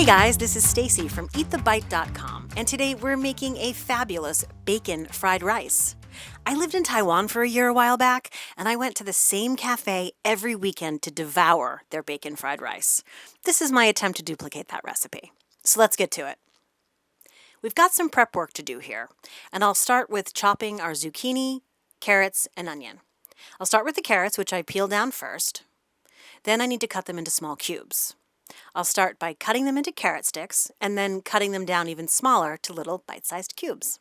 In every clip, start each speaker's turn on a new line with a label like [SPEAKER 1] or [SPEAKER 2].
[SPEAKER 1] Hey guys, this is Stacy from eatthebite.com, and today we're making a fabulous bacon fried rice. I lived in Taiwan for a year a while back, and I went to the same cafe every weekend to devour their bacon fried rice. This is my attempt to duplicate that recipe. So let's get to it. We've got some prep work to do here, and I'll start with chopping our zucchini, carrots, and onion. I'll start with the carrots, which I peel down first. Then I need to cut them into small cubes. I'll start by cutting them into carrot sticks and then cutting them down even smaller to little bite-sized cubes.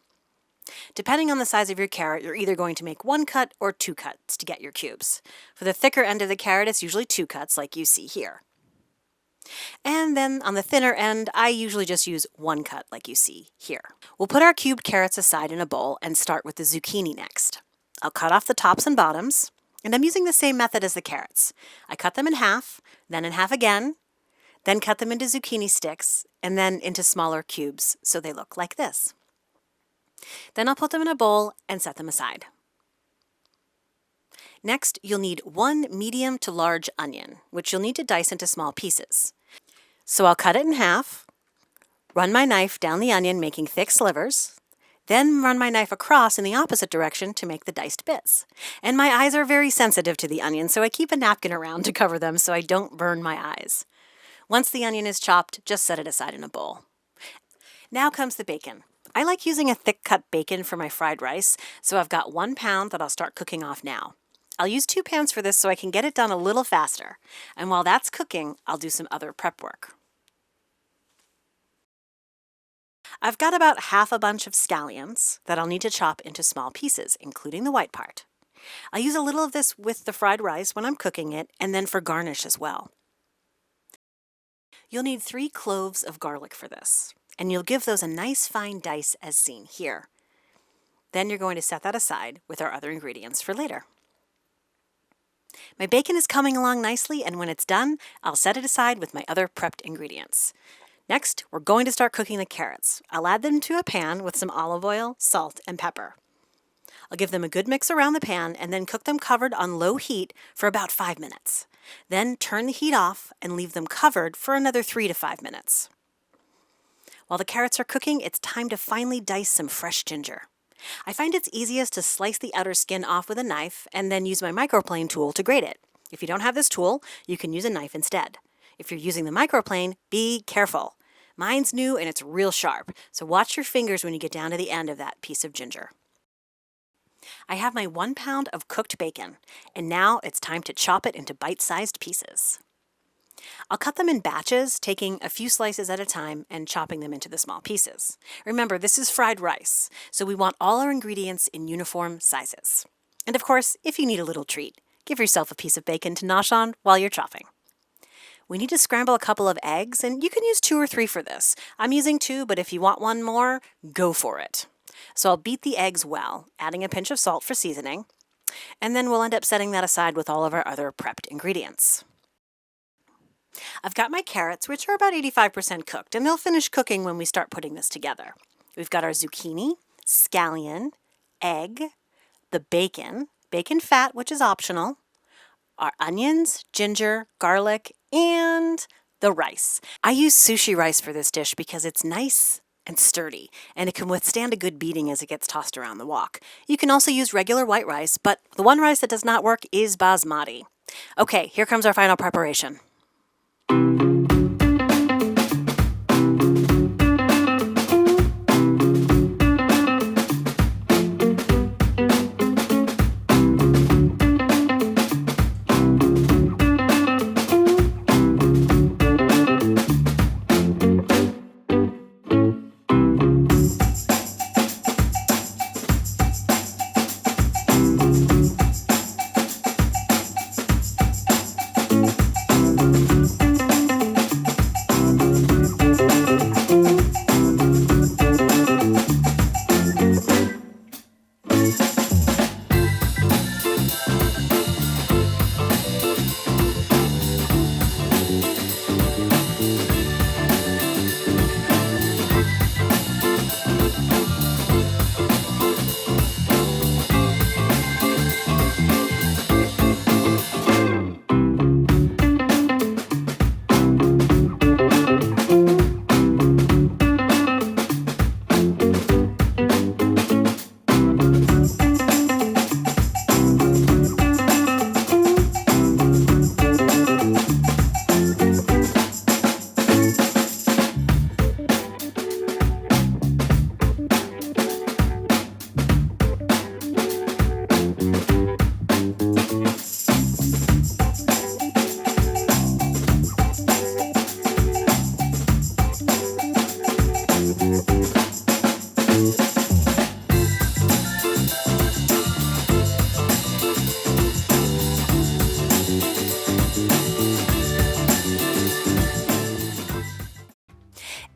[SPEAKER 1] Depending on the size of your carrot, you're either going to make one cut or two cuts to get your cubes. For the thicker end of the carrot, it's usually two cuts like you see here. And then on the thinner end, I usually just use one cut like you see here. We'll put our cubed carrots aside in a bowl and start with the zucchini next. I'll cut off the tops and bottoms, and I'm using the same method as the carrots. I cut them in half, then in half again, then cut them into zucchini sticks, and then into smaller cubes so they look like this. Then I'll put them in a bowl and set them aside. Next, you'll need one medium to large onion, which you'll need to dice into small pieces. So I'll cut it in half, run my knife down the onion making thick slivers, then run my knife across in the opposite direction to make the diced bits. And my eyes are very sensitive to the onion, so I keep a napkin around to cover them so I don't burn my eyes. Once the onion is chopped, just set it aside in a bowl. Now comes the bacon. I like using a thick cut bacon for my fried rice, so I've got 1 pound that I'll start cooking off now. I'll use 2 pans for this so I can get it done a little faster. And while that's cooking, I'll do some other prep work. I've got about half a bunch of scallions that I'll need to chop into small pieces, including the white part. I'll use a little of this with the fried rice when I'm cooking it, and then for garnish as well. You'll need 3 cloves of garlic for this, and you'll give those a nice fine dice as seen here. Then you're going to set that aside with our other ingredients for later. My bacon is coming along nicely, and when it's done, I'll set it aside with my other prepped ingredients. Next, we're going to start cooking the carrots. I'll add them to a pan with some olive oil, salt, and pepper. I'll give them a good mix around the pan and then cook them covered on low heat for about 5 minutes. Then turn the heat off and leave them covered for another 3 to 5 minutes. While the carrots are cooking, it's time to finely dice some fresh ginger. I find it's easiest to slice the outer skin off with a knife and then use my microplane tool to grate it. If you don't have this tool, you can use a knife instead. If you're using the microplane, be careful. Mine's new and it's real sharp, so watch your fingers when you get down to the end of that piece of ginger. I have my 1 pound of cooked bacon, and now it's time to chop it into bite-sized pieces. I'll cut them in batches, taking a few slices at a time and chopping them into the small pieces. Remember, this is fried rice, so we want all our ingredients in uniform sizes. And of course, if you need a little treat, give yourself a piece of bacon to nosh on while you're chopping. We need to scramble a couple of eggs, and you can use 2 or 3 for this. I'm using 2, but if you want one more, go for it. So I'll beat the eggs well, adding a pinch of salt for seasoning, and then we'll end up setting that aside with all of our other prepped ingredients. I've got my carrots, which are about 85% cooked, and they'll finish cooking when we start putting this together. We've got our zucchini, scallion, egg, the bacon fat, which is optional, our onions, ginger, garlic, and the rice. I use sushi rice for this dish because it's nice and sturdy, and it can withstand a good beating as it gets tossed around the wok. You can also use regular white rice, but the one rice that does not work is basmati. Okay, here comes our final preparation.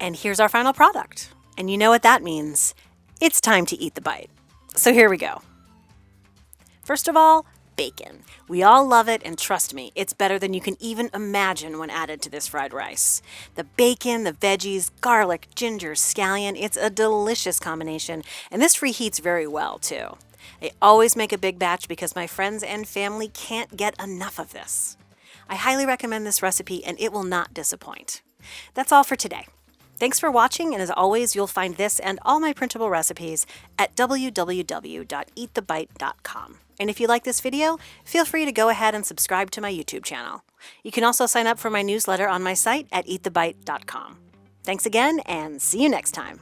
[SPEAKER 1] And here's our final product. And you know what that means. It's time to eat the bite. So here we go. First of all, bacon. We all love it, and trust me, it's better than you can even imagine when added to this fried rice. The bacon, the veggies, garlic, ginger, scallion, it's a delicious combination, and this reheats very well too. I always make a big batch because my friends and family can't get enough of this. I highly recommend this recipe, and it will not disappoint. That's all for today. Thanks for watching, and as always, you'll find this and all my printable recipes at www.eatthebite.com. And if you like this video, feel free to go ahead and subscribe to my YouTube channel. You can also sign up for my newsletter on my site at eatthebite.com. Thanks again, and see you next time.